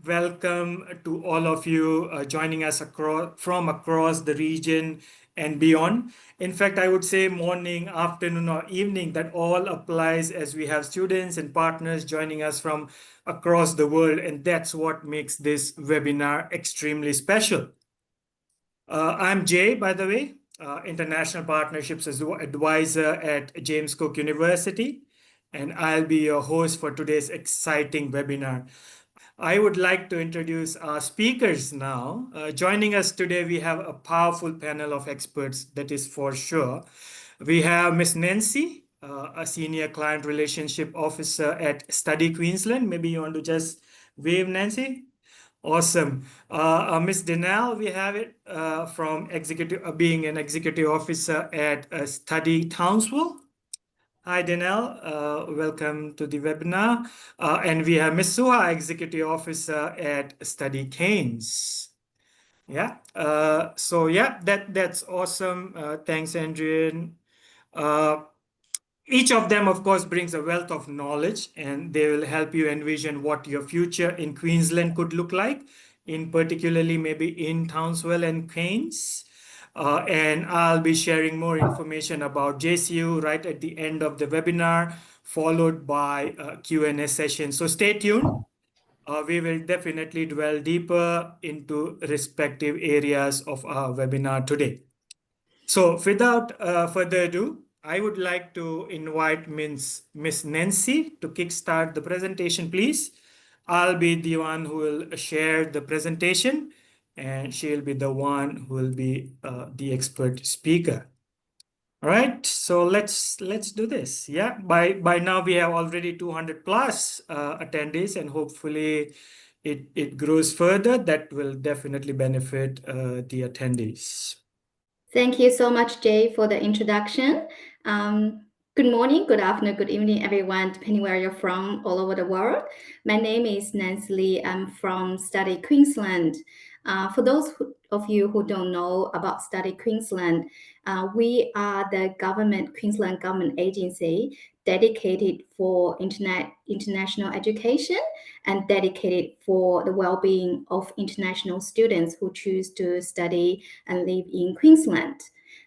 welcome to all of you joining us from across the region and beyond. In fact, I would say morning, afternoon, or evening, that all applies as we have students and partners joining us from across the world, and that's what makes this webinar extremely special. I'm Jay, by the way, International Partnerships Advisor at James Cook University, and I'll be your host for today's exciting webinar. I would like to introduce our speakers now. Joining us today, we have a powerful panel of experts, that is for sure. We have Miss Nancy, a Senior Client Relationship Officer at Study Queensland. Maybe you want to just wave, Nancy? Awesome. Miss Denal, we have it from being an Executive Officer at Study Townsville. Hi, Danelle. Welcome to the webinar. And we have Ms. Suha, Executive Officer at Study Cairns. Yeah. That's awesome. Thanks, Adrian. Each of them, of course, brings a wealth of knowledge, and they will help you envision what your future in Queensland could look like, in particularly maybe in Townsville and Cairns. And I'll be sharing more information about JCU right at the end of the webinar, followed by a Q&A session. So stay tuned. We will definitely dwell deeper into respective areas of our webinar today. So without further ado, I would like to invite Miss Nancy to kickstart the presentation, please. I'll be the one who will share the presentation, and she'll be the one who will be the expert speaker. All right, so let's do this. Yeah, by now we have already 200 plus attendees, and hopefully it grows further. That will definitely benefit the attendees. Thank you so much, Jay, for the introduction. Good morning, good afternoon, good evening, everyone, depending where you're from all over the world. My name is Nancy Lee. I'm from Study Queensland. For those of you who don't know about Study Queensland, we are the Queensland government agency dedicated for international education and dedicated for the well-being of international students who choose to study and live in Queensland.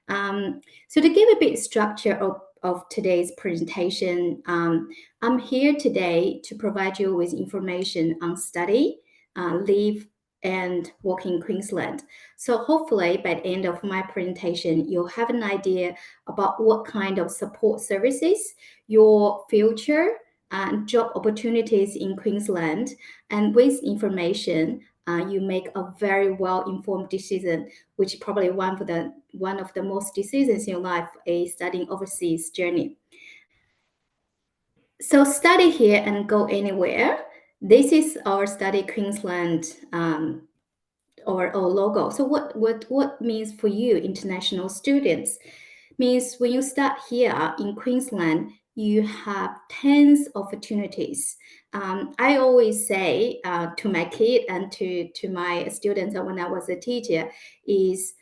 So to give a bit structure of today's presentation, I'm here today to provide you with information on study, live, and work in Queensland. So hopefully by the end of my presentation, you'll have an idea about what kind of support services your future and job opportunities in Queensland. And with information, you make a very well-informed decision, which is probably one of the most decisions in your life, a studying overseas journey. So study here and go anywhere. This is our Study Queensland or logo. So what means for you, international students? Means when you start here in Queensland, you have tens of opportunities. I always say to my kid and to my students when I was a teacher is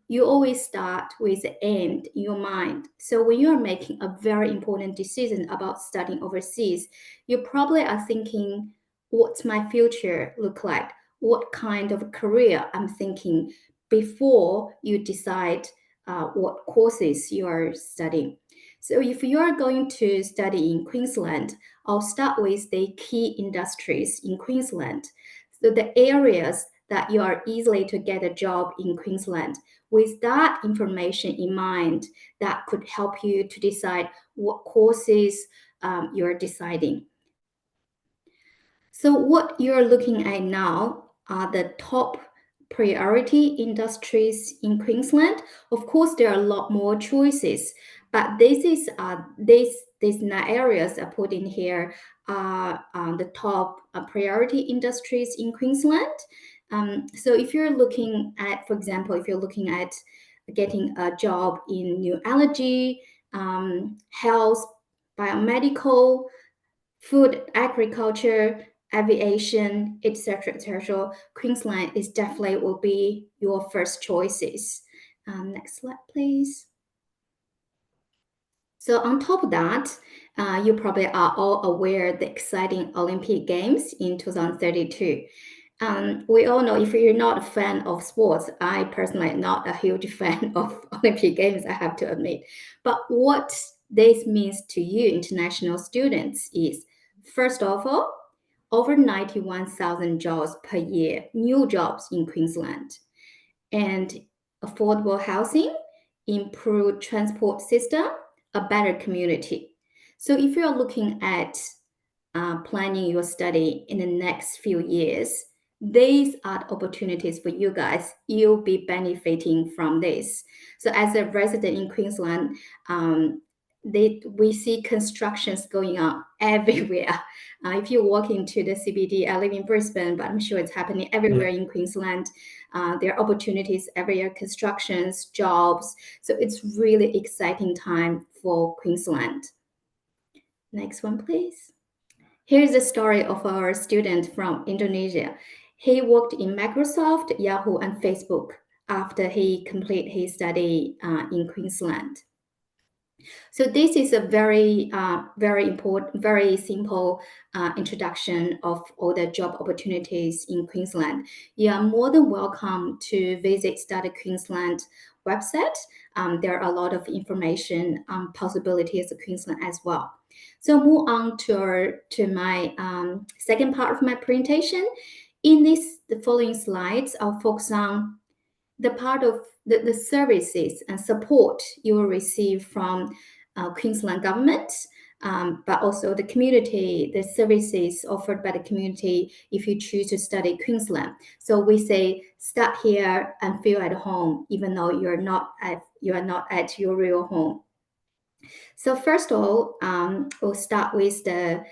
you always start with the end in your mind. So when you are making a very important decision about studying overseas, you probably are thinking, what's my future look like? What kind of career I'm thinking before you decide what courses you are studying. So if you are going to study in Queensland, I'll start with the key industries in Queensland. So the areas that you are easily to get a job in Queensland. With that information in mind, that could help you to decide what courses you're deciding. So what you're looking at now are the top priority industries in Queensland. Of course, there are a lot more choices, but this is these areas I put in here are the top priority industries in Queensland. So if you're looking at, for example, if you're looking at getting a job in new allergy, health, biomedical, food, agriculture, aviation, etc., Queensland is definitely will be your first choices. Next slide, please. So on top of that, you probably are all aware the exciting Olympic Games in 2032. We all know if you're not a fan of sports, I personally am not a huge fan of Olympic Games, I have to admit. But what this means to you, international students, is first of all, over 91,000 jobs per year, new jobs in Queensland, and affordable housing, improved transport system, a better community. So if you're looking at planning your study in the next few years, these are the opportunities for you guys. You'll be benefiting from this. So as a resident in Queensland, we see constructions going on everywhere. If you walk into the CBD, I live in Brisbane, but I'm sure it's happening everywhere in Queensland. There are opportunities everywhere, constructions, jobs. So it's really exciting time for Queensland. Next one, please. Here's the story of our student from Indonesia. He worked in Microsoft, Yahoo, and Facebook after he completed his study in Queensland. So this is a very important, very simple introduction of all the job opportunities in Queensland. You are more than welcome to visit Study Queensland website. There are a lot of information on possibilities of Queensland as well. So move on to my second part of my presentation. In the following slides, I'll focus on the part of the services and support you will receive from Queensland government, but also the community, the services offered by the community if you choose to study Queensland. So we say start here and feel at home, even though you are not at your real home. So first of all, we'll start with the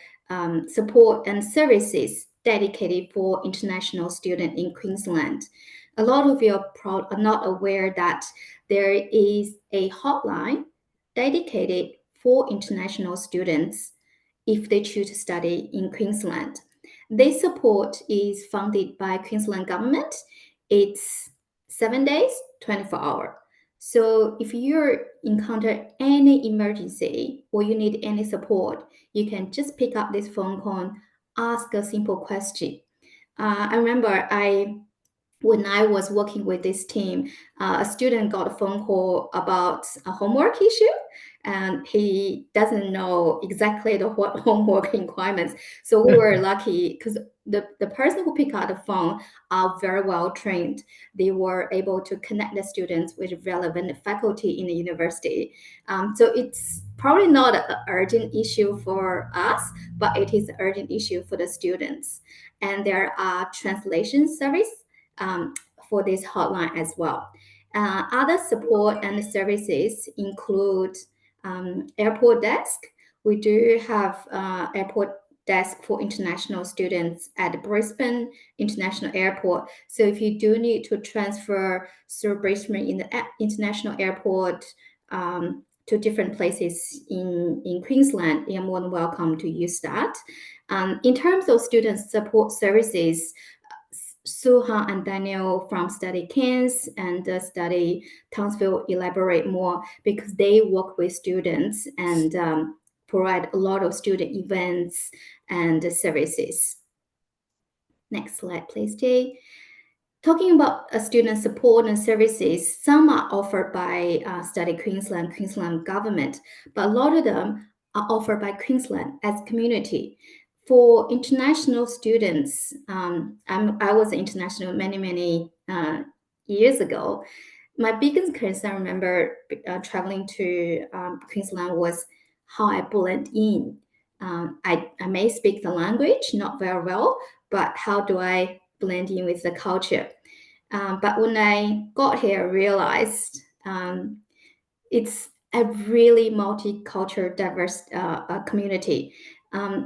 support and services dedicated for international students in Queensland. A lot of you are not aware that there is a hotline dedicated for international students if they choose to study in Queensland. This support is funded by Queensland government. It's 7 days, 24 hours. So if you encounter any emergency or you need any support, you can just pick up this phone call, ask a simple question. I remember when I was working with this team, a student got a phone call about a homework issue, and he doesn't know exactly what homework requirements. So we were lucky because the person who picked up the phone are very well trained. They were able to connect the students with relevant faculty in the university. So it's probably not an urgent issue for us, but it is an urgent issue for the students. And there are translation service for this hotline as well. Other support and services include airport desk. We do have airport desk for international students at Brisbane International Airport. So if you do need to transfer through Brisbane in the international airport to different places in Queensland, you're more than welcome to use that. In terms of student support services, Suha and Daniel from Study Cairns and Study Townsville elaborate more because they work with students and provide a lot of student events and services. Next slide, please, Jay. Talking about student support and services, some are offered by Study Queensland government, but a lot of them are offered by Queensland as community. For international students, I was international many years ago. My biggest concern, I remember traveling to Queensland, was how I blend in. I may speak the language not very well, but how do I blend in with the culture? But when I got here, I realized it's a really multicultural, diverse community.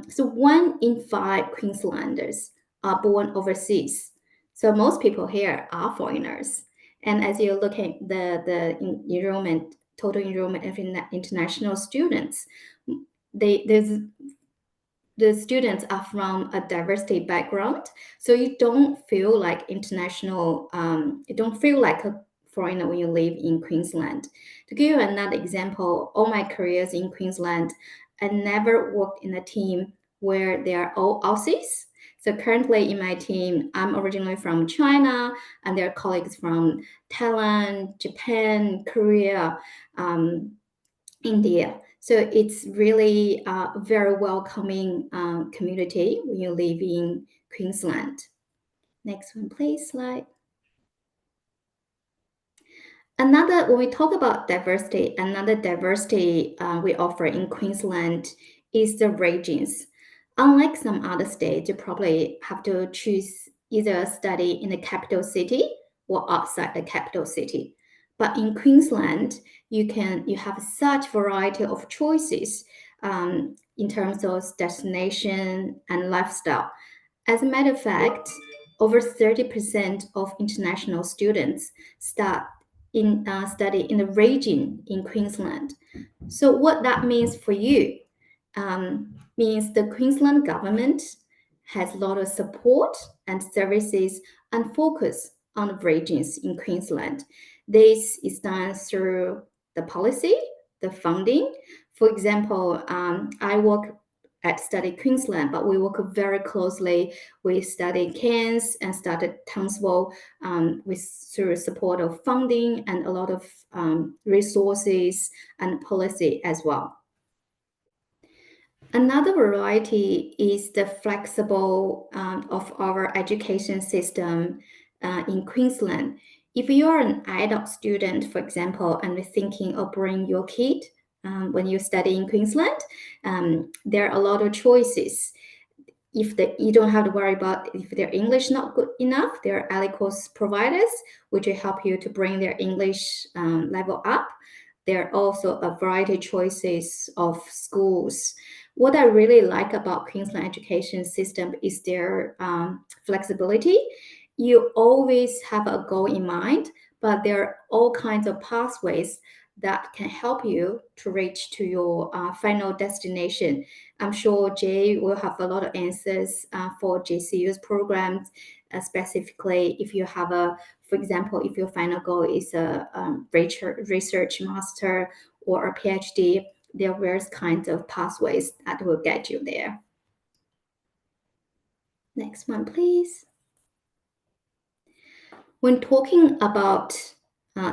So 1 in 5 Queenslanders are born overseas. So most people here are foreigners. And as you look at the enrollment, total enrollment of international students, the students are from a diversity background. So you don't feel like international, you don't feel like a foreigner when you live in Queensland. To give you another example, all my careers in Queensland, I never worked in a team where they are all Aussies. So currently in my team, I'm originally from China, and there are colleagues from Thailand, Japan, Korea, India. So it's really a very welcoming community when you live in Queensland. Next one, please, slide. When we talk about diversity, another diversity we offer in Queensland is the regions. Unlike some other states, you probably have to choose either study in the capital city or outside the capital city. But in Queensland, you have such variety of choices in terms of destination and lifestyle. As a matter of fact, over 30% of international students study in the region in Queensland. So what that means for you means the Queensland government has a lot of support and services and focus on the regions in Queensland. This is done through the policy, the funding. For example, I work at Study Queensland, but we work very closely with Study Cairns and Study Townsville through support of funding and a lot of resources and policy as well. Another variety is the flexible of our education system in Queensland. If you are an adult student, for example, and thinking of bringing your kid when you study in Queensland, there are a lot of choices. You don't have to worry about if their English not good enough. There are ALICOS providers which will help you to bring their English level up. There are also a variety of choices of schools. What I really like about Queensland education system is their flexibility. You always have a goal in mind, but there are all kinds of pathways that can help you to reach to your final destination. I'm sure Jay will have a lot of answers for JCU's programs, specifically if you have for example, if your final goal is a research master or a PhD, there are various kinds of pathways that will get you there. Next one, please. When talking about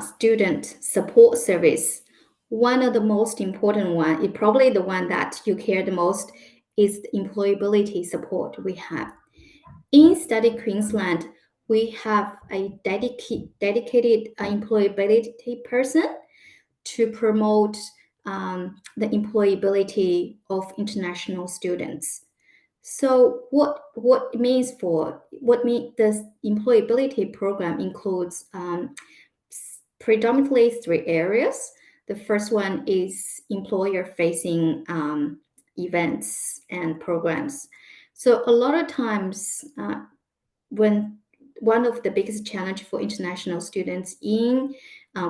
student support service, one of the most important one, is probably the one that you care the most, is the employability support we have. In Study Queensland, we have a dedicated employability person to promote the employability of international students. So this employability program includes predominantly three areas. The first one is employer-facing events and programs. So a lot of times, when one of the biggest challenge for international students in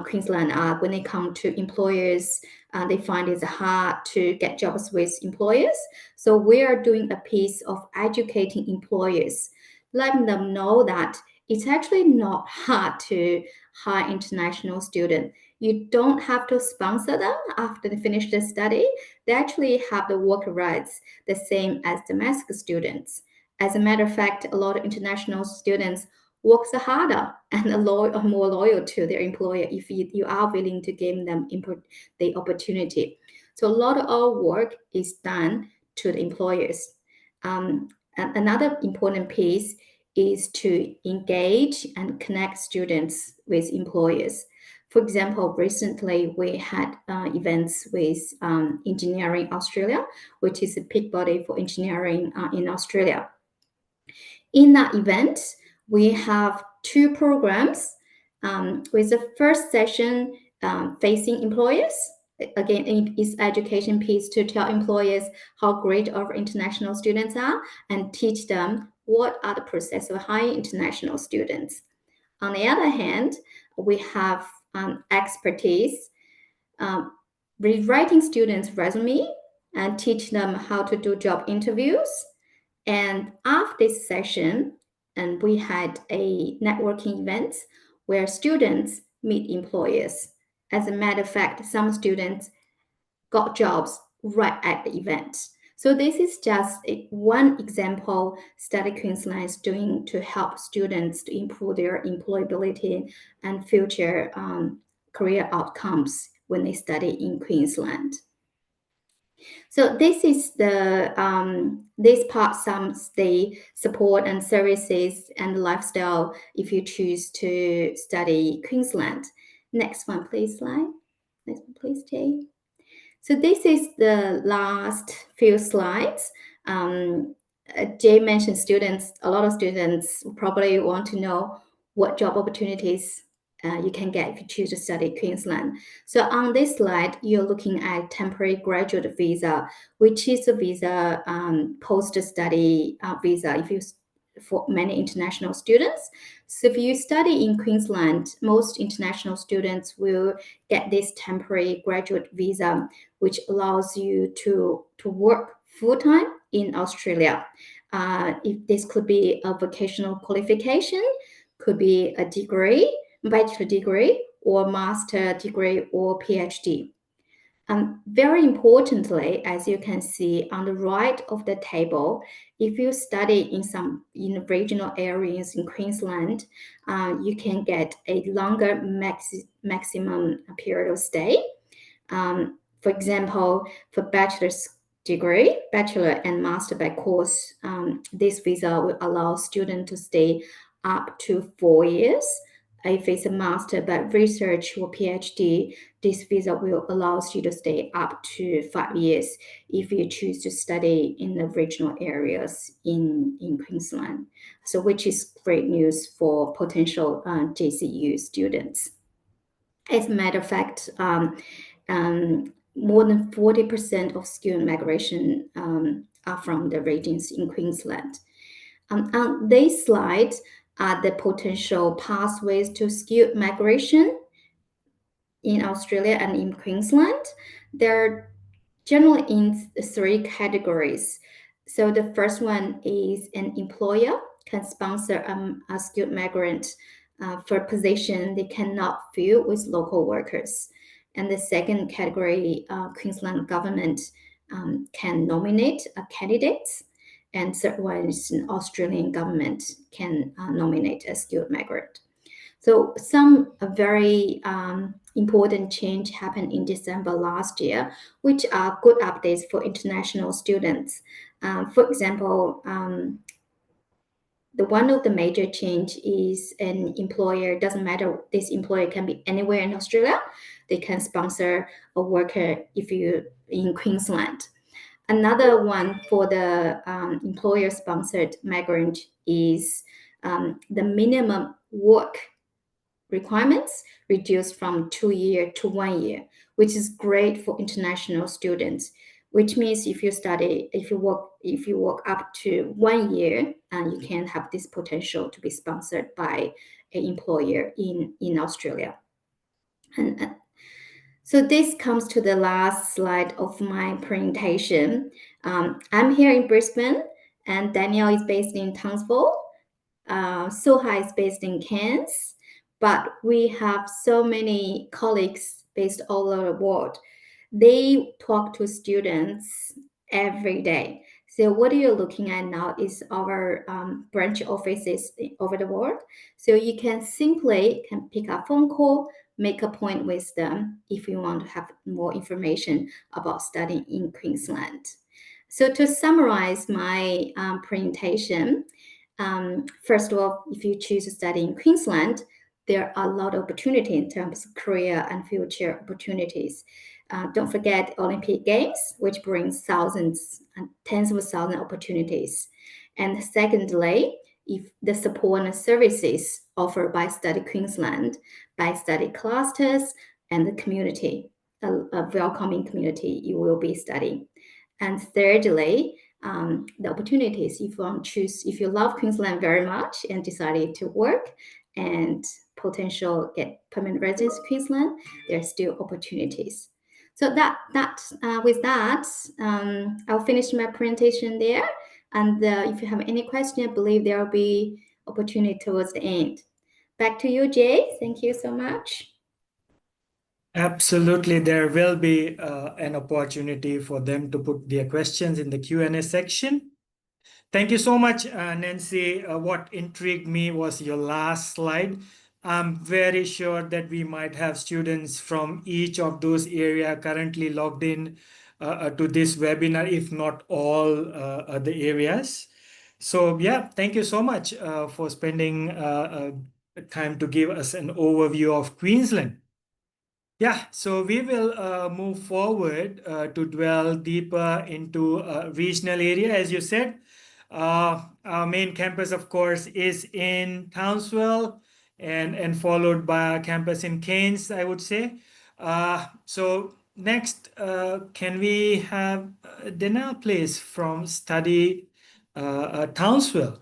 Queensland are when they come to employers, they find it's hard to get jobs with employers. So we are doing a piece of educating employers, letting them know that it's actually not hard to hire international students. You don't have to sponsor them after they finish their study. They actually have the work rights the same as domestic students. As a matter of fact, a lot of international students work harder and are more loyal to their employer if you are willing to give them the opportunity. So a lot of our work is done to the employers. And another important piece is to engage and connect students with employers. For example, recently we had events with Engineering Australia, which is a peak body for engineering in Australia. In that event, we have two programs with the first session facing employers. Again, it is education piece to tell employers how great our international students are and teach them what are the process of hiring international students. On the other hand, we have expertise rewriting students' resume and teach them how to do job interviews. And after this session, and we had a networking event where students meet employers. As a matter of fact, some students got jobs right at the event. So this is just one example Study Queensland is doing to help students to improve their employability and future career outcomes when they study in Queensland. So this is the this part sums the support and services and lifestyle if you choose to study Queensland. Next one, please, slide. Next one, please, Jay. So this is the last few slides. Jay mentioned students, a lot of students probably want to know what job opportunities you can get if you choose to study Queensland. So on this slide, you're looking at temporary graduate visa, which is a visa, post-study visa if you for many international students. So if you study in Queensland, most international students will get this temporary graduate visa, which allows you to work full-time in Australia. If this could be a vocational qualification, could be a degree, bachelor degree, or master degree, or PhD. Very importantly, as you can see on the right of the table, if you study in regional areas in Queensland, you can get a longer maximum period of stay. For example, for bachelor's degree, bachelor and master by course, this visa will allow students to stay up to 4 years. If it's a master by research or PhD, this visa will allow you to stay up to 5 years if you choose to study in the regional areas in Queensland. So which is great news for potential JCU students. As a matter of fact, more than 40% of student migration are from the regions in Queensland. On this slide are the potential pathways to skilled migration in Australia and in Queensland. They're generally in 3 categories. So the first one is an employer can sponsor a skilled migrant for a position they cannot fill with local workers. And the second category, Queensland government can nominate candidates. And third one is an Australian government can nominate a skilled migrant. So some very important change happened in December last year, which are good updates for international students. For example, one of the major change is an employer, doesn't matter, this employer can be anywhere in Australia, they can sponsor a worker if you're in Queensland. Another one for the employer-sponsored migrant is the minimum work requirements reduced from 2 years to 1 year, which is great for international students. Which means if you work up to 1 year, you can have this potential to be sponsored by an employer in Australia. And so this comes to the last slide of my presentation. I'm here in Brisbane, and Danielle is based in Townsville. Suha is based in Cairns, but we have so many colleagues based all over the world. They talk to students every day. So what you're looking at now is our branch offices over the world. So you can simply pick a phone call, make a point with them if you want to have more information about studying in Queensland. So to summarize my presentation, first of all, if you choose to study in Queensland, there are a lot of opportunity in terms of career and future opportunities. Don't forget Olympic Games, which brings thousands and tens of thousands of opportunities. And secondly, if the support and services offered by Study Queensland, by study clusters and the community, a welcoming community you will be studying. And thirdly, the opportunities if you love Queensland very much and decided to work and potential get permanent residence in Queensland, there are still opportunities. So with that, I'll finish my presentation there. And if you have any question, I believe there will be opportunity towards the end. Back to you, Jay. Thank you so much. Absolutely, there will be an opportunity for them to put their questions in the Q&A section. Thank you so much, Nancy. What intrigued me was your last slide. I'm very sure that we might have students from each of those areas currently logged in to this webinar, if not all the areas. So yeah, thank you so much for spending time to give us an overview of Queensland. Yeah, so we will move forward to dwell deeper into regional area. As you said, our main campus, of course, is in Townsville and followed by a campus in Cairns, I would say. So next, can we have Dana, please, from Study Townsville?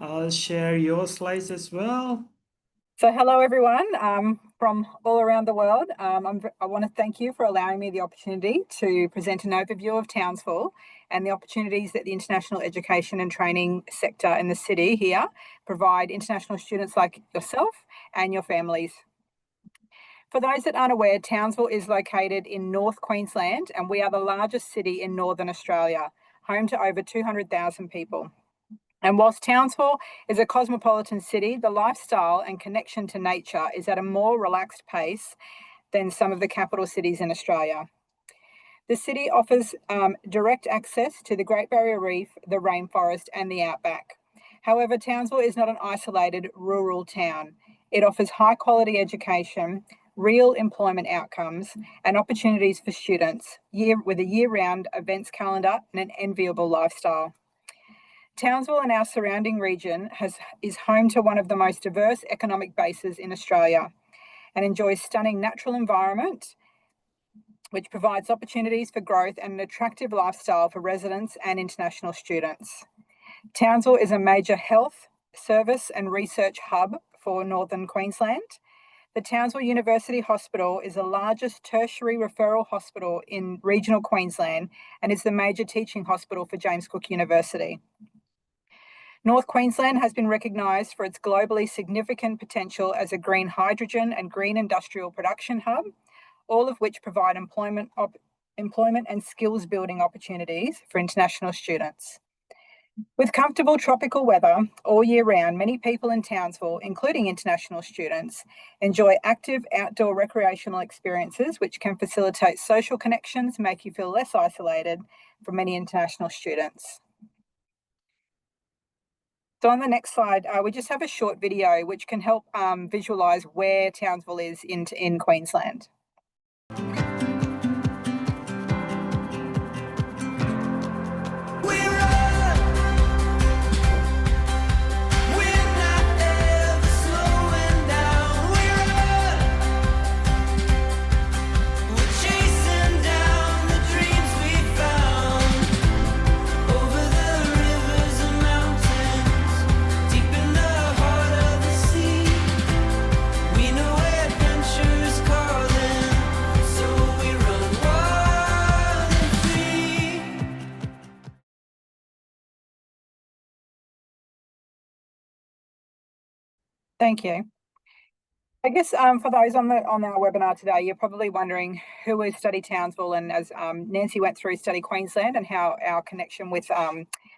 I'll share your slides as well. So hello everyone from all around the world. I want to thank you for allowing me the opportunity to present an overview of Townsville and the opportunities that the international education and training sector in the city here provide international students like yourself and your families. For those that aren't aware, Townsville is located in North Queensland and we are the largest city in Northern Australia, home to over 200,000 people. And whilst Townsville is a cosmopolitan city, the lifestyle and connection to nature is at a more relaxed pace than some of the capital cities in Australia. The city offers direct access to the Great Barrier Reef, the rainforest, and the outback. However, Townsville is not an isolated rural town. It offers high quality education, real employment outcomes, and opportunities for students with a year-round events calendar and an enviable lifestyle. Townsville and our surrounding region is home to one of the most diverse economic bases in Australia and enjoys stunning natural environment, which provides opportunities for growth and an attractive lifestyle for residents and international students. Townsville is a major health, service and research hub for Northern Queensland. The Townsville University Hospital is the largest tertiary referral hospital in regional Queensland and is the major teaching hospital for James Cook University. North Queensland has been recognised for its globally significant potential as a green hydrogen and green industrial production hub, all of which provide employment and skills building opportunities for international students. With comfortable tropical weather all year round, many people in Townsville, including international students, enjoy active outdoor recreational experiences which can facilitate social connections, make you feel less isolated for many international students. So on the next slide, we just have a short video which can help visualise where Townsville is in Queensland. Thank you. I guess for those on our webinar today, you're probably wondering who is Study Townsville, and as Nancy went through Study Queensland and how our connection with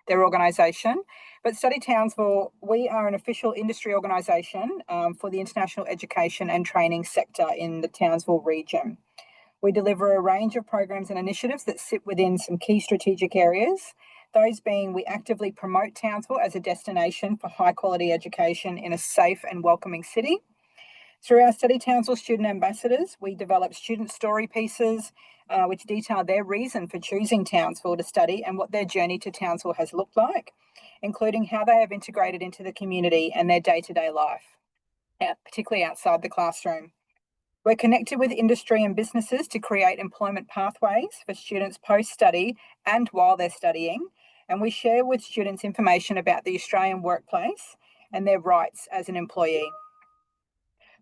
their organisation. But Study Townsville, we are an official industry organisation for the international education and training sector in the Townsville region. We deliver a range of programs and initiatives that sit within some key strategic areas. Those being, we actively promote Townsville as a destination for high quality education in a safe and welcoming city. Through our Study Townsville student ambassadors, we develop student story pieces which detail their reason for choosing Townsville to study and what their journey to Townsville has looked like, including how they have integrated into the community and their day-to-day life, particularly outside the classroom. We're connected with industry and businesses to create employment pathways for students post-study and while they're studying, and we share with students information about the Australian workplace and their rights as an employee.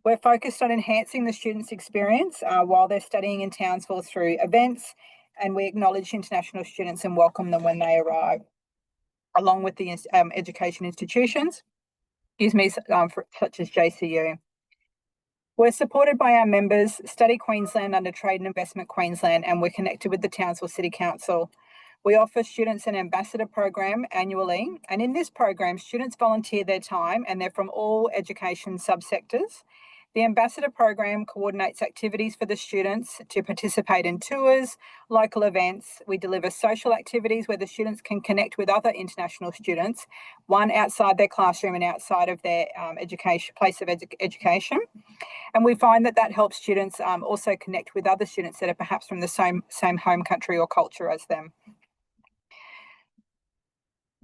We're focused on enhancing the students' experience while they're studying in Townsville through events, and we acknowledge international students and welcome them when they arrive, along with the education institutions, such as JCU. We're supported by our members, Study Queensland under Trade and Investment Queensland, and we're connected with the Townsville City Council. We offer students an ambassador program annually, and in this program, students volunteer their time and they're from all education subsectors. The ambassador program coordinates activities for the students to participate in tours, local events. We deliver social activities where the students can connect with other international students, one outside their classroom and outside of their place of education. And we find that helps students also connect with other students that are perhaps from the same home country or culture as them.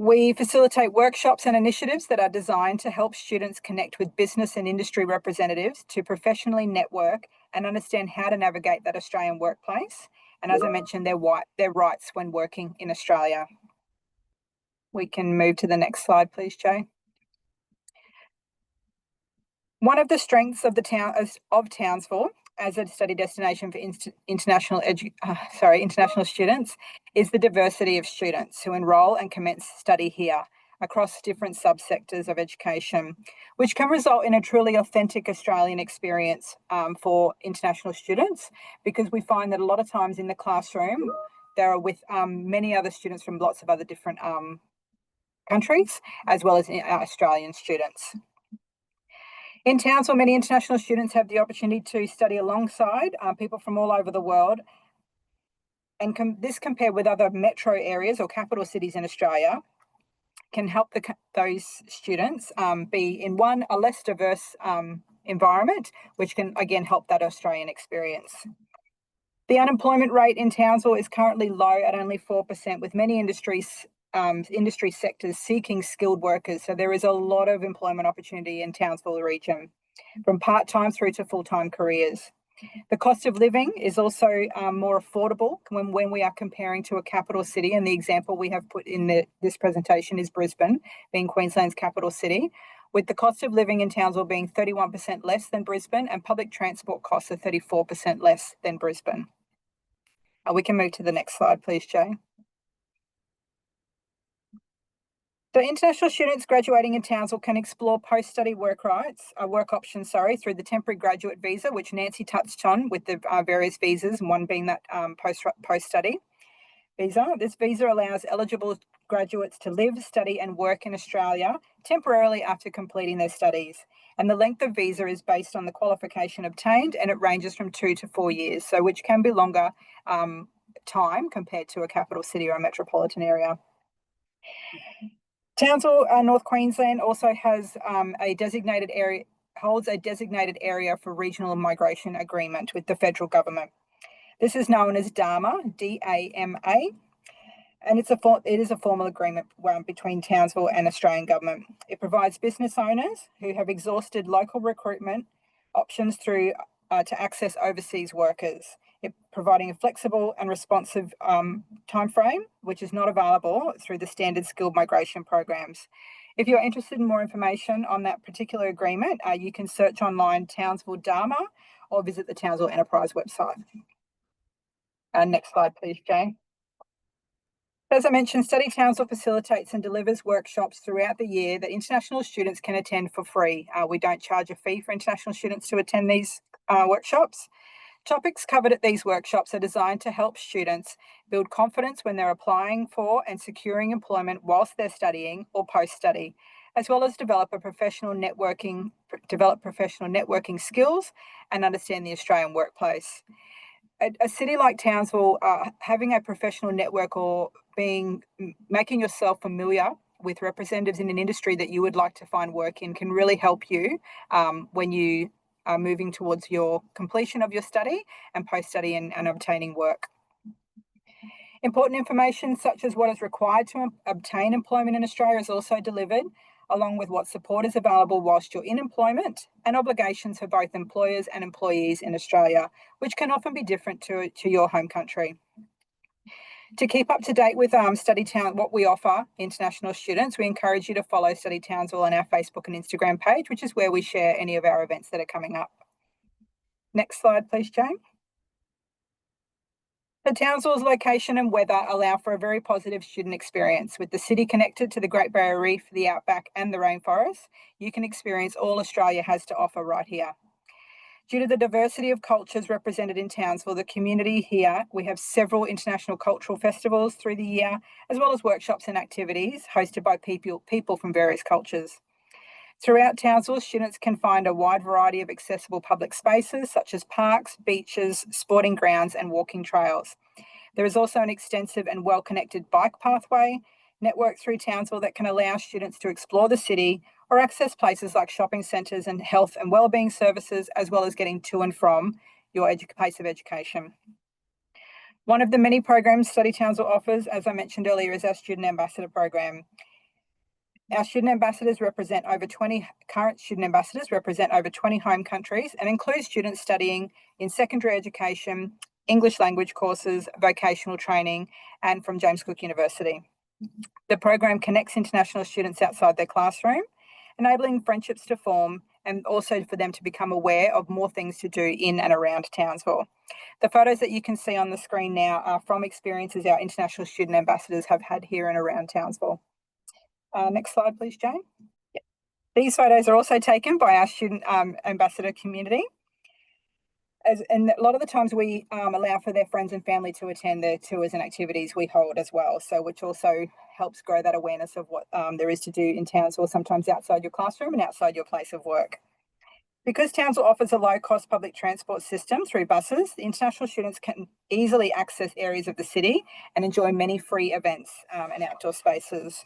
We facilitate workshops and initiatives that are designed to help students connect with business and industry representatives to professionally network and understand how to navigate that Australian workplace. And as I mentioned, their rights when working in Australia. We can move to the next slide, please, Jay. One of the strengths of Townsville as a study destination for international students is the diversity of students who enrol and commence study here across different subsectors of education, which can result in a truly authentic Australian experience for international students, because we find that a lot of times in the classroom, they are with many other students from lots of other different countries, as well as Australian students. In Townsville, many international students have the opportunity to study alongside people from all over the world. And this compared with other metro areas or capital cities in Australia can help those students be in a less diverse environment, which can again help that Australian experience. The unemployment rate in Townsville is currently low at only 4%, with many industry sectors seeking skilled workers. So there is a lot of employment opportunity in Townsville region, from part-time through to full-time careers. The cost of living is also more affordable when we are comparing to a capital city, and the example we have put in this presentation is Brisbane, being Queensland's capital city, with the cost of living in Townsville being 31% less than Brisbane, and public transport costs are 34% less than Brisbane. We can move to the next slide, please, Jay. So international students graduating in Townsville can explore post-study work options, through the temporary graduate visa, which Nancy touched on with the various visas, and one being that post-study visa. This visa allows eligible graduates to live, study and work in Australia temporarily after completing their studies. And the length of visa is based on the qualification obtained, and it ranges from 2 to 4 years, so which can be longer time compared to a capital city or a metropolitan area. Townsville, North Queensland, also has holds a designated area for regional migration agreement with the federal government. This is known as DAMA, D-A-M-A, and it is a formal agreement between Townsville and Australian government. It provides business owners who have exhausted local recruitment options through to access overseas workers, providing a flexible and responsive timeframe, which is not available through the standard skilled migration programs. If you're interested in more information on that particular agreement, you can search online Townsville DAMA or visit the Townsville Enterprise website. Next slide, please, Jane. As I mentioned, Study Townsville facilitates and delivers workshops throughout the year that international students can attend for free. We don't charge a fee for international students to attend these workshops. Topics covered at these workshops are designed to help students build confidence when they're applying for and securing employment whilst they're studying or post-study, as well as develop professional networking skills and understand the Australian workplace. A city like Townsville, having a professional network or making yourself familiar with representatives in an industry that you would like to find work in can really help you when you are moving towards your completion of your study and post-study and obtaining work. Important information such as what is required to obtain employment in Australia is also delivered, along with what support is available whilst you're in employment, and obligations for both employers and employees in Australia, which can often be different to your home country. To keep up to date with what we offer international students, we encourage you to follow Study Townsville on our Facebook and Instagram page, which is where we share any of our events that are coming up. Next slide, please, Jane. So Townsville's location and weather allow for a very positive student experience. With the city connected to the Great Barrier Reef, the outback and the rainforest, you can experience all Australia has to offer right here. Due to the diversity of cultures represented in Townsville, the community here, we have several international cultural festivals through the year, as well as workshops and activities hosted by people from various cultures. Throughout Townsville, students can find a wide variety of accessible public spaces such as parks, beaches, sporting grounds, and walking trails. There is also an extensive and well-connected bike pathway network through Townsville that can allow students to explore the city or access places like shopping centres and health and wellbeing services, as well as getting to and from your place of education. One of the many programs Study Townsville offers, as I mentioned earlier, is our Student Ambassador program. Our student ambassadors represent over 20, current student ambassadors represent over 20 home countries and include students studying in secondary education, English language courses, vocational training, and from James Cook University. The program connects international students outside their classroom, enabling friendships to form and also for them to become aware of more things to do in and around Townsville. The photos that you can see on the screen now are from experiences our international student ambassadors have had here and around Townsville. Next slide, please, Jane. Yep. These photos are also taken by our student ambassador community. And a lot of the times we allow for their friends and family to attend the tours and activities we hold as well, so which also helps grow that awareness of what there is to do in Townsville, sometimes outside your classroom and outside your place of work. Because Townsville offers a low-cost public transport system through buses, the international students can easily access areas of the city and enjoy many free events and outdoor spaces.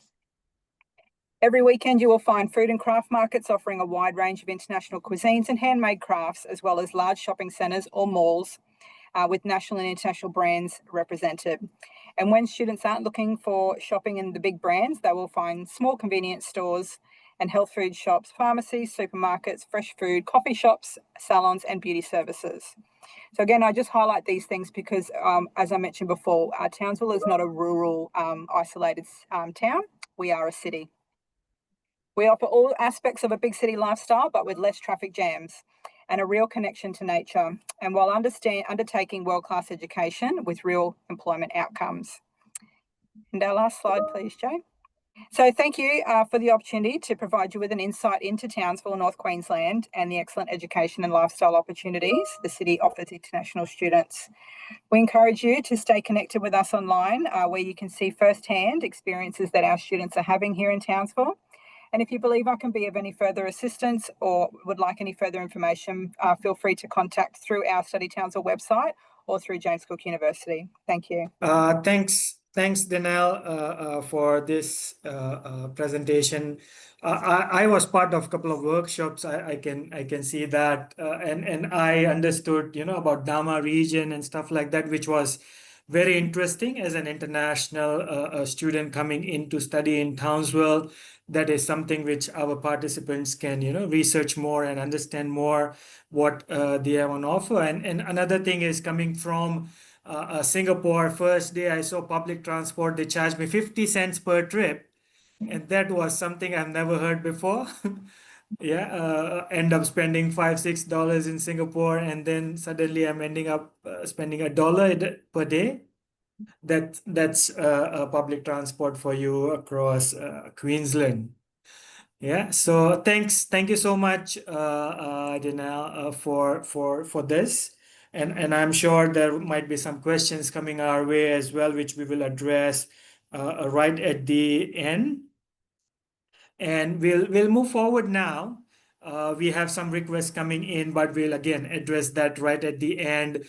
Every weekend, you will find food and craft markets offering a wide range of international cuisines and handmade crafts, as well as large shopping centres or malls with national and international brands represented. And when students aren't looking for shopping in the big brands, they will find small convenience stores and health food shops, pharmacies, supermarkets, fresh food, coffee shops, salons, and beauty services. So again, I just highlight these things because, as I mentioned before, Townsville is not a rural, isolated town. We are a city. We offer all aspects of a big city lifestyle, but with less traffic jams and a real connection to nature, and while undertaking world-class education with real employment outcomes. And our last slide, please, Jane. So thank you for the opportunity to provide you with an insight into Townsville, North Queensland, and the excellent education and lifestyle opportunities the city offers international students. We encourage you to stay connected with us online, where you can see firsthand experiences that our students are having here in Townsville. And if you believe I can be of any further assistance or would like any further information, feel free to contact through our Study Townsville website or through James Cook University. Thank you. Thanks, Danelle, for this presentation. I was part of a couple of workshops. I can see that, and I understood, about Dama region and stuff like that, which was very interesting as an international student coming in to study in Townsville. That is something which our participants can, research more and understand more what they have on offer. And another thing is coming from Singapore. First day I saw public transport, they charged me 50 cents per trip. And that was something I've never heard before. Yeah, end up spending $5-6 in Singapore, and then suddenly I'm ending up spending $1 per day. That's public transport for you across Queensland. Yeah, so thank you so much, Danelle, for this, and I'm sure there might be some questions coming our way as well, which we will address right at the end. And we'll move forward now. We have some requests coming in, but we'll again address that right at the end.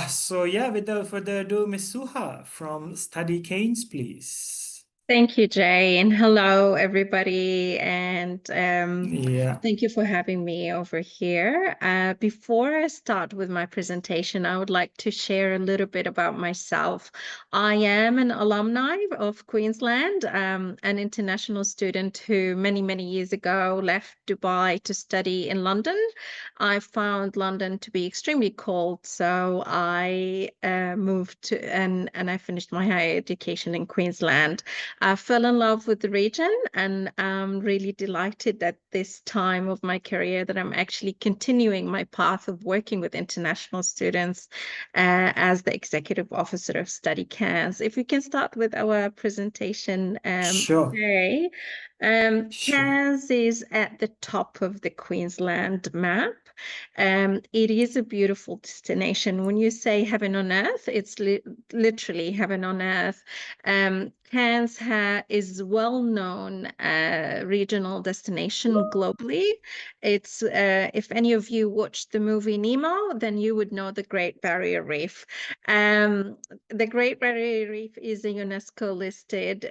So yeah, without further ado, Ms. Suha from Study Cairns, please. Thank you, Jay, and hello, everybody, and Yeah. thank you for having me over here. Before I start with my presentation, I would like to share a little bit about myself. I am an alumni of Queensland, an international student who many years ago left Dubai to study in London. I found London to be extremely cold, so I moved to and I finished my higher education in Queensland. I fell in love with the region, and I'm really delighted at this time of my career that I'm actually continuing my path of working with international students as the Executive Officer of Study Cairns. If we can start with our presentation Sure. today. Sure. Cairns is at the top of the Queensland map. It is a beautiful destination. When you say heaven on earth, it's literally heaven on earth. Cairns is well-known regional destination globally. It's if any of you watched the movie Nemo, then you would know the Great Barrier Reef. The Great Barrier Reef is a UNESCO listed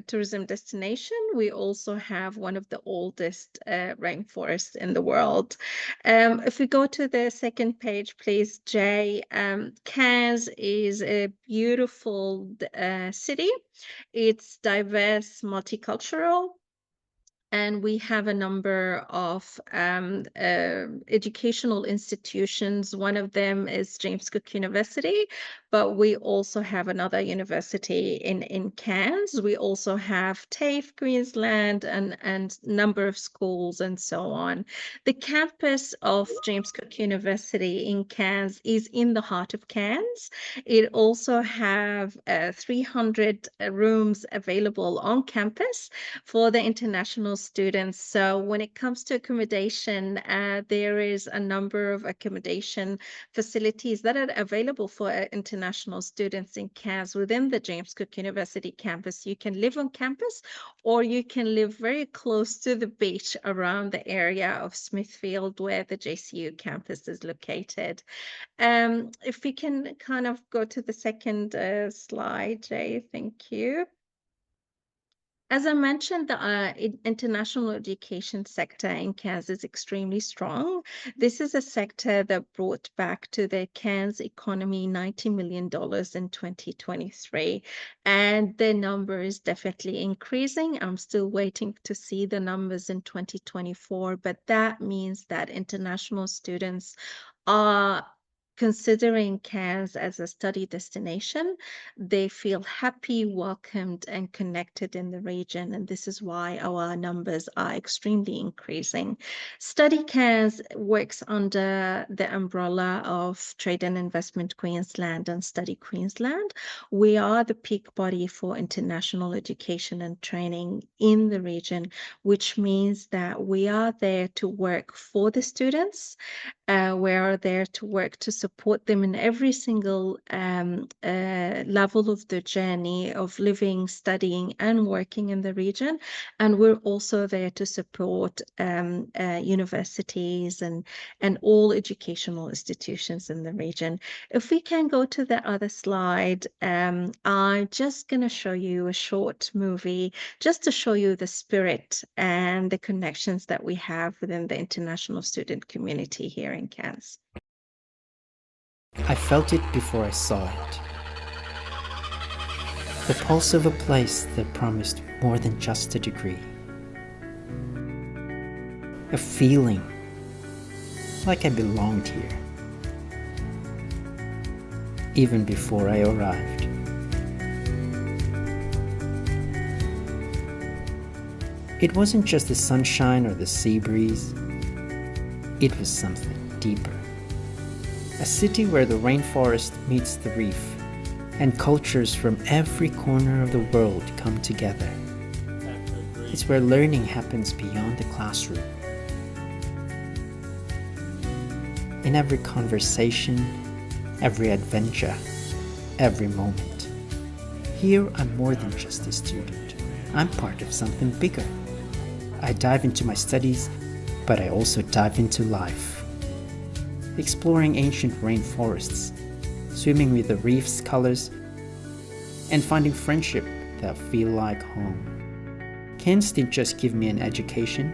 tourism destination. We also have one of the oldest rainforests in the world. If we go to the second page, please, Jay. Cairns is a beautiful city. It's diverse, multicultural. And we have a number of educational institutions. One of them is James Cook University, but we also have another university in Cairns. We also have TAFE Queensland and number of schools and so on. The campus of James Cook University in Cairns is in the heart of Cairns. It also have 300 rooms available on campus for the international students. So when it comes to accommodation, there is a number of accommodation facilities that are available for international students in Cairns within the James Cook University campus. You can live on campus, or you can live very close to the beach around the area of Smithfield, where the JCU campus is located. If we can kind of go to the second slide, Jay, thank you. As I mentioned, the international education sector in Cairns is extremely strong. This is a sector that brought back to the Cairns economy $90 million in 2023, and the number is definitely increasing. I'm still waiting to see the numbers in 2024, but that means that international students are considering Cairns as a study destination. They feel happy, welcomed, and connected in the region, and this is why our numbers are extremely increasing. Study Cairns works under the umbrella of Trade and Investment Queensland and Study Queensland. We are the peak body for international education and training in the region, which means that we are there to work for the students. We are there to work to support them in every single level of the journey of living, studying, and working in the region. And we're also there to support universities and all educational institutions in the region. If we can go to the other slide, I'm just going to show you a short movie just to show you the spirit and the connections that we have within the international student community here in Cairns. I felt it before I saw it. The pulse of a place that promised more than just a degree. A feeling like I belonged here, even before I arrived. It wasn't just the sunshine or the sea breeze. It was something deeper. A city where the rainforest meets the reef, and cultures from every corner of the world come together. It's where learning happens beyond the classroom. In every conversation, every adventure, every moment. Here I'm more than just a student. I'm part of something bigger. I dive into my studies, but I also dive into life. Exploring ancient rainforests, swimming with the reef's colors, and finding friendship that feel like home. Cairns didn't just give me an education,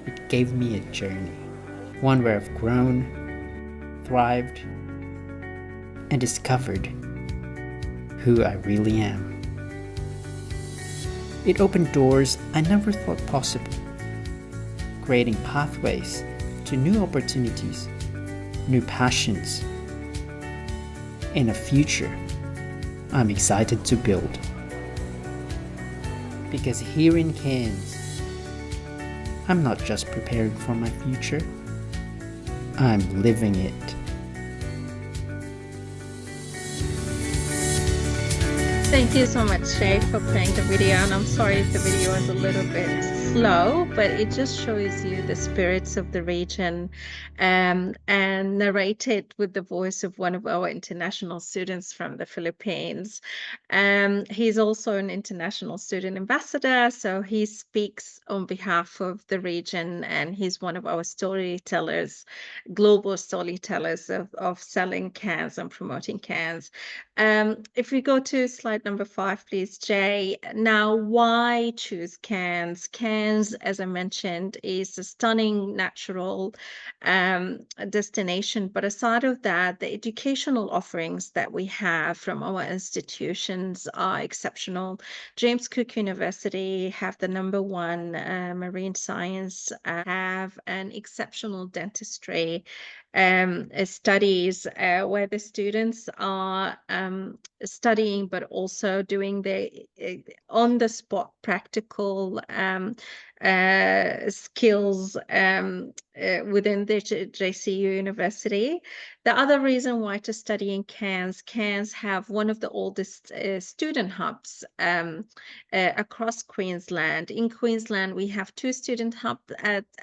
it gave me a journey. One where I've grown, thrived, and discovered who I really am. It opened doors I never thought possible, creating pathways to new opportunities, new passions, and a future I'm excited to build. Because here in Cairns, I'm not just preparing for my future, I'm living it. Thank you so much, Shay, for playing the video. And I'm sorry if the video was a little bit slow, but it just shows you the spirits of the region, and narrated with the voice of one of our international students from the Philippines. He's also an international student ambassador, so he speaks on behalf of the region, and he's one of our storytellers, global storytellers of selling Cairns and promoting Cairns. If we go to slide number 5, please, Jay. Now, why choose Cairns? Cairns, as I mentioned, is a stunning natural destination. But aside of that, the educational offerings that we have from our institutions are exceptional. James Cook University have the #1 marine science, have an exceptional dentistry studies where the students are studying, but also doing the on-the-spot practical skills within the JCU University. The other reason why to study in Cairns, Cairns have one of the oldest student hubs across Queensland. In Queensland, we have 2 student hubs,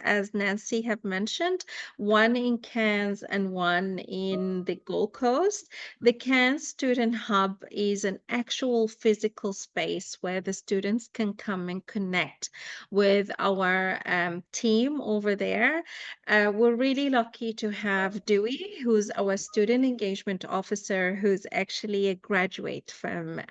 as Nancy have mentioned, one in Cairns and one in the Gold Coast. The Cairns Student Hub is an actual physical space where the students can come and connect with our team over there. We're really lucky to have Dewey, who's our student engagement officer, who's actually a graduate from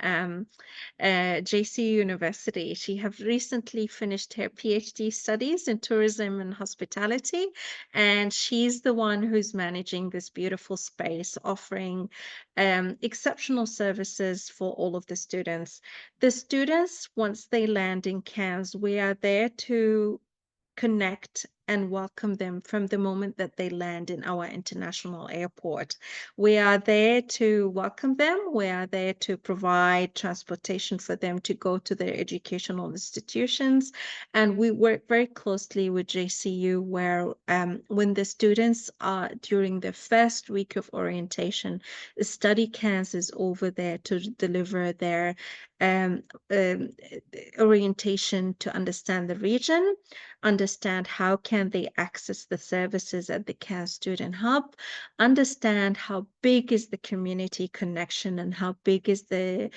JCU University. She have recently finished her PhD studies in tourism and hospitality, and she's the one who's managing this beautiful space, offering exceptional services for all of the students. The students, once they land in Cairns, we are there to connect and welcome them from the moment that they land in our international airport. We are there to welcome them. We are there to provide transportation for them to go to their educational institutions. And we work very closely with JCU, where when the students are during the first week of orientation, Study Cairns is over there to deliver their orientation to understand the region, understand how can they access the services at the Cairns Student Hub, understand how big is the community connection and how big is the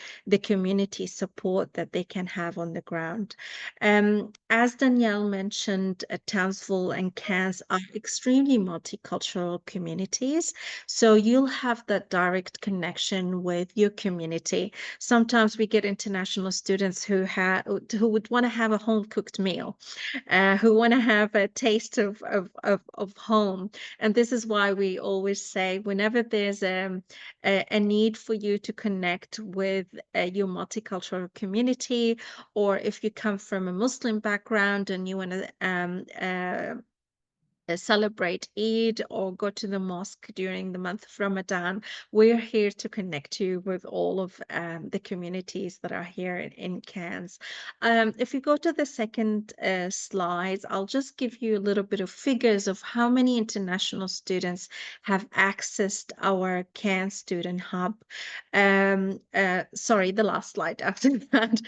community support that they can have on the ground. As Danielle mentioned, Townsville and Cairns are extremely multicultural communities, so you'll have that direct connection with your community. Sometimes we get international students who would want to have a home-cooked meal, who want to have a taste of home. And this is why we always say, whenever there's a need for you to connect with your multicultural community, or if you come from a Muslim background and you want to celebrate Eid or go to the mosque during the month of Ramadan, we're here to connect you with all of the communities that are here in Cairns. If you go to the second slides, I'll just give you a little bit of figures of how many international students have accessed our Cairns Student Hub. Sorry, the last slide after that.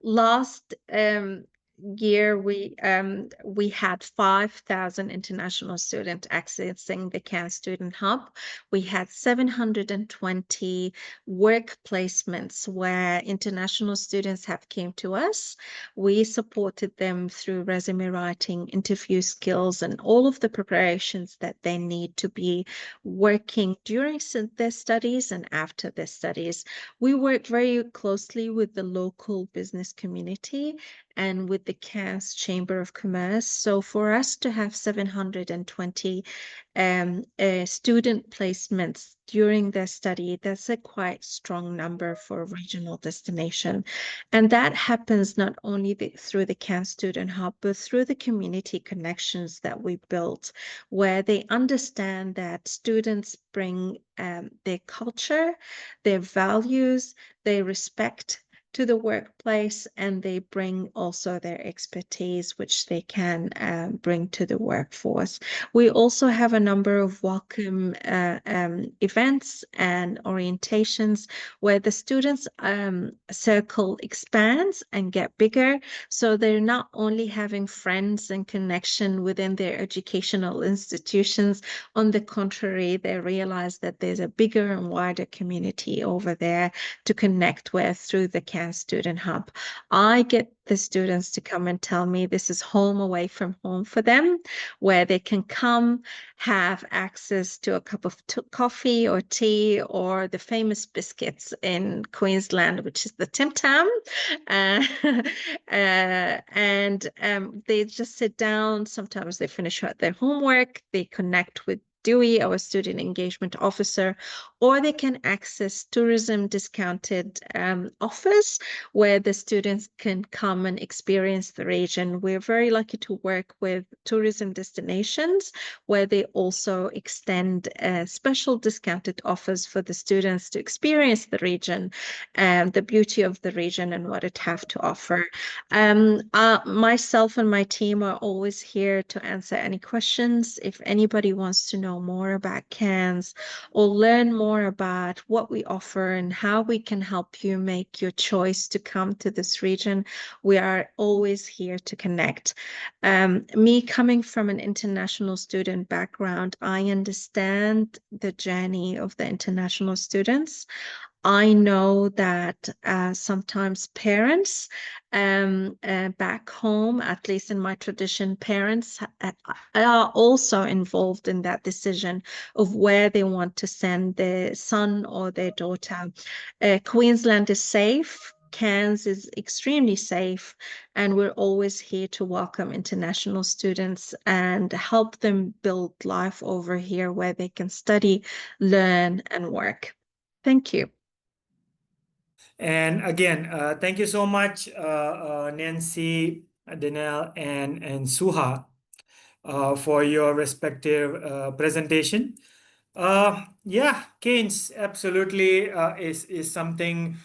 Last year we had 5,000 international students accessing the Cairns Student Hub. We had 720 work placements where international students have came to us. We supported them through resume writing, interview skills, and all of the preparations that they need to be working during their studies and after their studies. We work very closely with the local business community and with the Cairns Chamber of Commerce. So for us to have 720 student placements during their study, that's a quite strong number for a regional destination. And that happens not only through the Cairns Student Hub, but through the community connections that we built, where they understand that students bring their culture, their values, they respect to the workplace, and they bring also their expertise, which they can bring to the workforce. We also have a number of welcome events and orientations where the students' circle expands and get bigger. So they're not only having friends and connection within their educational institutions. On the contrary, they realize that there's a bigger and wider community over there to connect with through the Cairns Student Hub. I get the students to come and tell me this is home away from home for them, where they can come, have access to a cup of coffee or tea or the famous biscuits in Queensland, which is the Tim Tam. And they just sit down. Sometimes they finish their homework, they connect with Dewey, our student engagement officer, or they can access tourism discounted offers where the students can come and experience the region. We're very lucky to work with tourism destinations where they also extend special discounted offers for the students to experience the region and the beauty of the region and what it have to offer. Myself and my team are always here to answer any questions. If anybody wants to know more about Cairns or learn more about what we offer and how we can help you make your choice to come to this region, we are always here to connect. Me coming from an international student background, I understand the journey of the international students. I know that sometimes parents back home, at least in my tradition, parents are also involved in that decision of where they want to send their son or their daughter. Queensland is safe. Cairns is extremely safe, and we're always here to welcome international students and help them build life over here where they can study, learn, and work. Thank you. And again, thank you so much, Nancy, Danelle, and Suha, for your respective presentation. Yeah, Cairns absolutely is something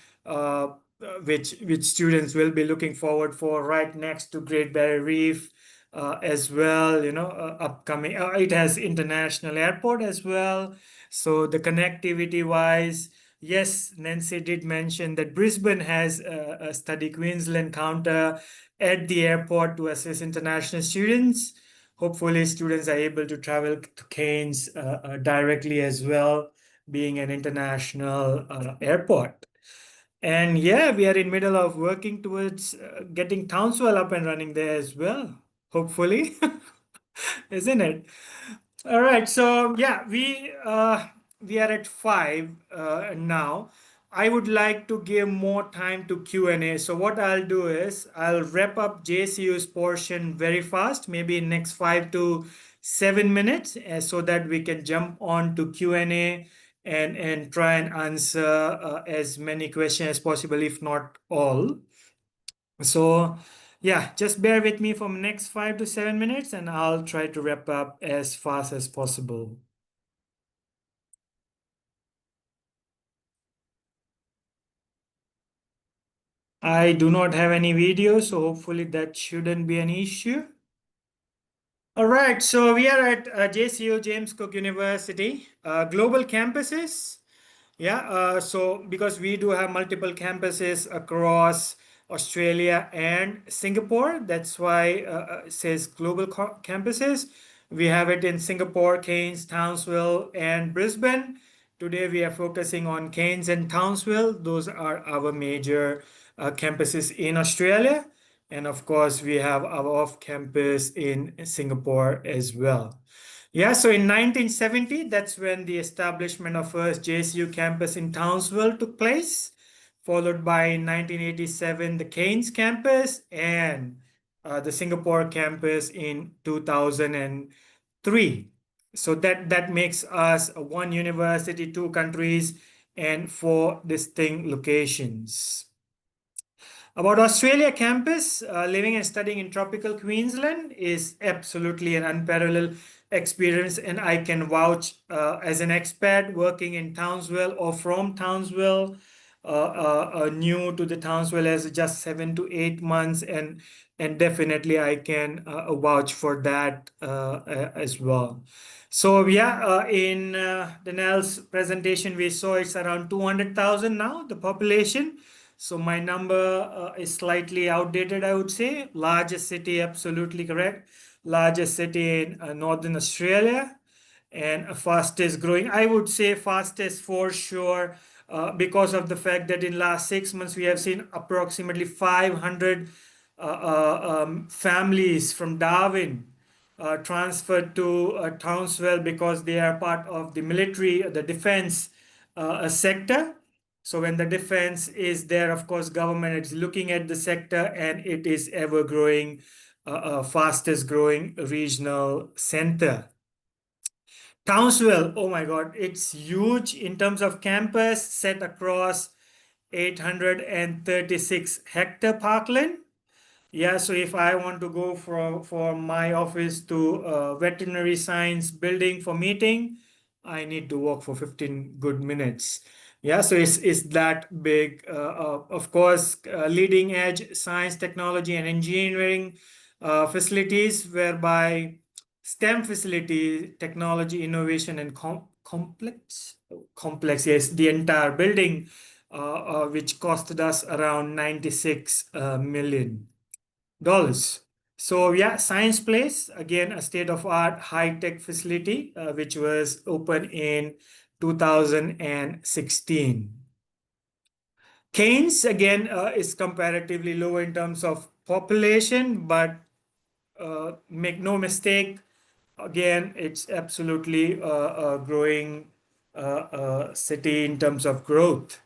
which students will be looking forward for, right next to Great Barrier Reef as well. You know, upcoming. It has international airport as well, so the connectivity wise. Yes, Nancy did mention that Brisbane has a Study Queensland counter at the airport to assist international students. Hopefully, students are able to travel to Cairns directly as well, being an international airport. And yeah, we are in middle of working towards getting Townsville up and running there as well, hopefully, isn't it? All right, so yeah, we are at 5 now. I would like to give more time to Q&A. So what I'll do is I'll wrap up JCU's portion very fast, maybe in next 5 to 7 minutes, so that we can jump on to Q&A and try and answer as many questions as possible, if not all. So yeah, just bear with me for the next 5 to 7 minutes and I'll try to wrap up as fast as possible. I do not have any video, so hopefully that shouldn't be an issue. All right, so we are at JCU, James Cook University, global campuses. Yeah, so because we do have multiple campuses across Australia and Singapore, that's why it says global campuses. We have it in Singapore, Cairns, Townsville, and Brisbane. Today we are focusing on Cairns and Townsville. Those are our major campuses in Australia. And of course, we have our off-campus in Singapore as well. Yeah, so in 1970, that's when the establishment of first JCU campus in Townsville took place, followed by in 1987, the Cairns campus and the Singapore campus in 2003. So that makes us one university, two countries, and 4 distinct locations. About Australia campus, living and studying in tropical Queensland is absolutely an unparalleled experience, and I can vouch as an expat working in Townsville or from Townsville. new to the Townsville as just 7 to 8 months, and definitely I can vouch for that as well. So yeah, in Danelle's presentation, we saw it's around 200,000 now, the population. So my number is slightly outdated, I would say. Largest city, absolutely correct. Largest city in Northern Australia, and fastest growing. I would say fastest for sure, because of the fact that in last 6 months we have seen approximately 500 families from Darwin transferred to Townsville because they are part of the military, the defense sector. So when the defense is there, of course, government is looking at the sector, and it is ever growing, fastest growing regional center. Townsville, oh my God, it's huge in terms of campus, set across 836 hectare parkland. Yeah, so if I want to go from my office to veterinary science building for meeting, I need to walk for 15 good minutes. Yeah, so it's that big. Of course, leading edge science, technology, and engineering facilities, whereby STEM facility, technology, innovation, and complex. Yes, the entire building, which costed us around $96 million. So yeah, Science Place, again, a state-of-art high-tech facility, which was opened in 2016. Cairns, again, is comparatively low in terms of population, but make no mistake, again, it's absolutely a growing city in terms of growth.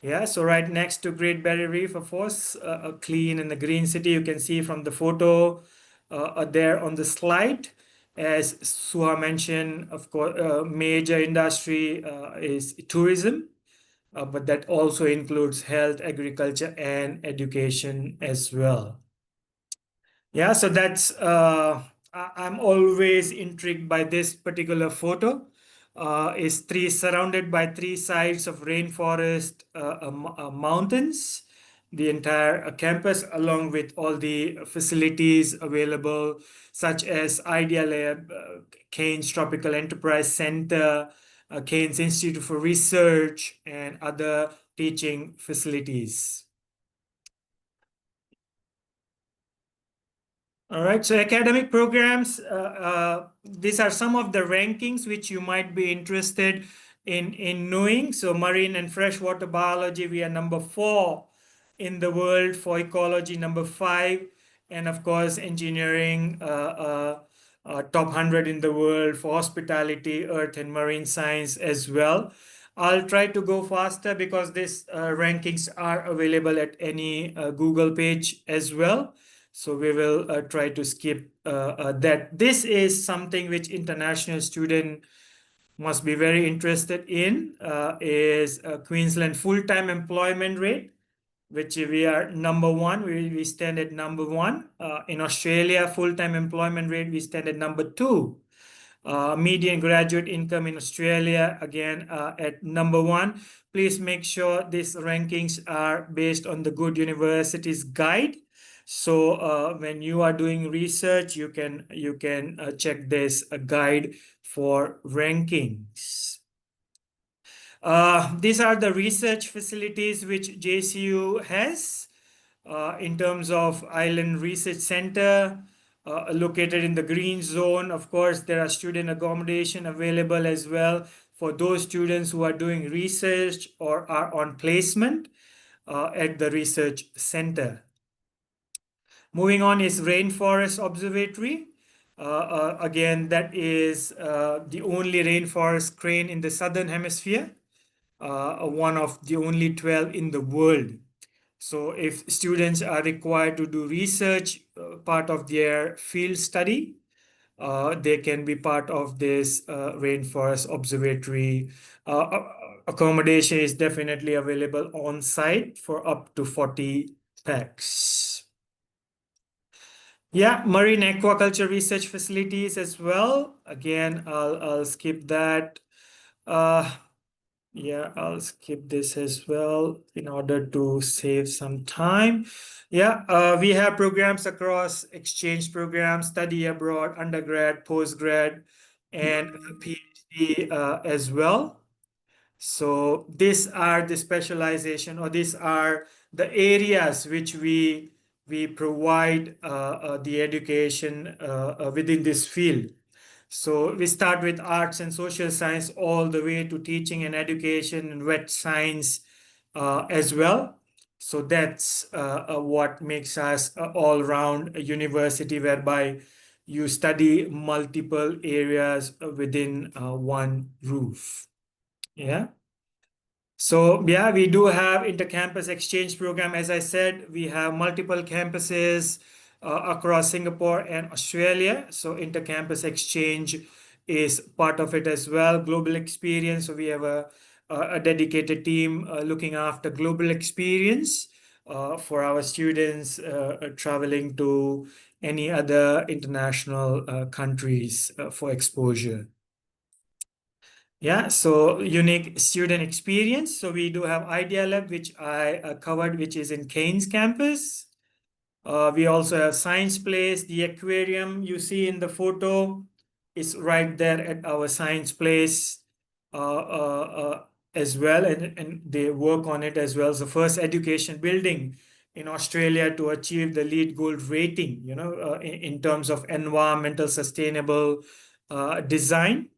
Yeah, so right next to Great Barrier Reef, of course, a clean and a green city. You can see from the photo there on the slide. As Suha mentioned, of course, major industry is tourism, but that also includes health, agriculture, and education as well. Yeah, so that's I'm always intrigued by this particular photo. Is surrounded by three sides of rainforest, mountains, the entire campus, along with all the facilities available, such as Idea Lab, Cairns Tropical Enterprise Center, Cairns Institute for Research, and other teaching facilities. All right, so academic programs, these are some of the rankings which you might be interested in knowing. So marine and freshwater biology, we are number 4 in the world. For ecology, number 5. And of course, engineering, top 100 in the world. For hospitality, earth and marine science as well. I'll try to go faster because these rankings are available at any Google page as well. So we will try to skip that. This is something which international student must be very interested in, is Queensland full-time employment rate, which we are number 1. We stand at number 1. In Australia, full-time employment rate, we stand at number 2. Median graduate income in Australia, again, at number 1. Please make sure these rankings are based on the Good Universities Guide. So when you are doing research, you can check this guide for rankings. These are the research facilities which JCU has in terms of Island Research Center, located in the green zone. Of course, there are student accommodation available as well for those students who are doing research or are on placement at the research center. Moving on is Rainforest Observatory. Again, that is the only rainforest crane in the southern hemisphere, one of the only 12 in the world. So if students are required to do research, part of their field study, they can be part of this Rainforest Observatory. Accommodation is definitely available on site for up to 40 packs. Yeah, marine aquaculture research facilities as well. Again, I'll skip that. Yeah, I'll skip this as well in order to save some time. Yeah, we have programs across exchange programs, study abroad, undergrad, postgrad, and PhD as well. So these are the specialization, or these are the areas which we provide the education within this field. So we start with arts and social science all the way to teaching and education and wet science as well. So that's what makes us an all-round university, whereby you study multiple areas within one roof. Yeah. So yeah, we do have inter-campus exchange program. As I said, we have multiple campuses across Singapore and Australia. So inter-campus exchange is part of it as well. Global experience. So we have a dedicated team looking after global experience for our students traveling to any other international countries for exposure. Yeah, so unique student experience. So we do have Idea Lab, which I covered, which is in Cairns campus. We also have Science Place. The aquarium you see in the photo is right there at our Science Place as well, and they work on it as well. So first education building in Australia to achieve the LEED Gold rating, in terms of environmental sustainable design.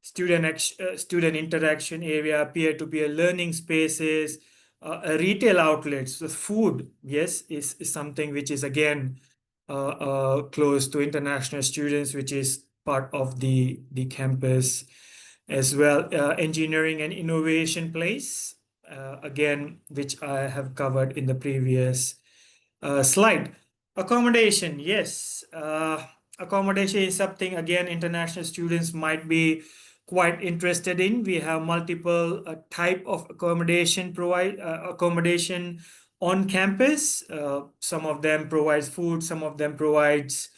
Student interaction area, peer-to-peer learning spaces, retail outlets. The food, yes, is something which is again close to international students, which is part of the campus as well. Engineering and innovation place, again, which I have covered in the previous slide. Accommodation, yes. Accommodation is something, again, international students might be quite interested in. We have multiple type of accommodation on campus. Some of them provides food, some of them provides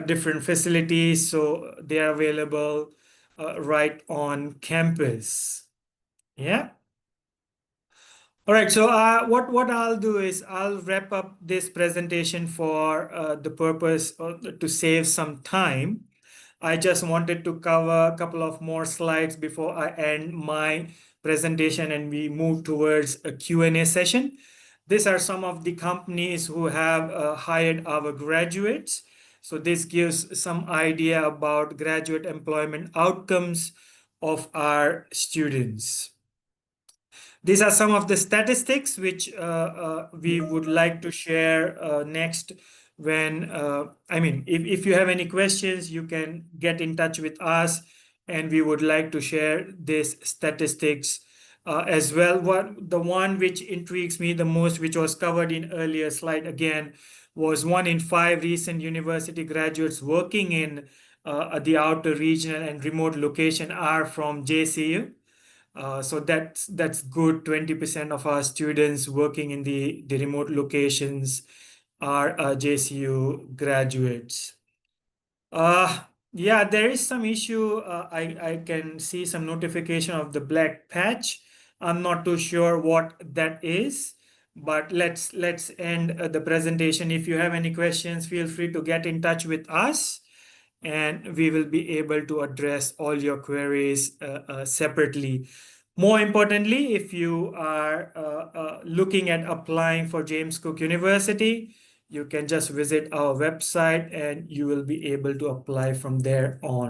different facilities. So they are available right on campus. Yeah. All right, so what I'll do is I'll wrap up this presentation for the purpose to save some time. I just wanted to cover a couple of more slides before I end my presentation and we move towards a Q&A session. These are some of the companies who have hired our graduates. So this gives some idea about graduate employment outcomes of our students. These are some of the statistics which we would like to share next when, if you have any questions, you can get in touch with us and we would like to share these statistics as well. The one which intrigues me the most, which was covered in earlier slide again, was 1 in 5 recent university graduates working in the outer regional and remote location are from JCU. So that's good. 20% of our students working in the remote locations are JCU graduates. Yeah, there is some issue. I can see some notification of the black patch. I'm not too sure what that is, but let's end the presentation. If you have any questions, feel free to get in touch with us and we will be able to address all your queries separately. More importantly, if you are looking at applying for James Cook University, you can just visit our website and you will be able to apply from there on.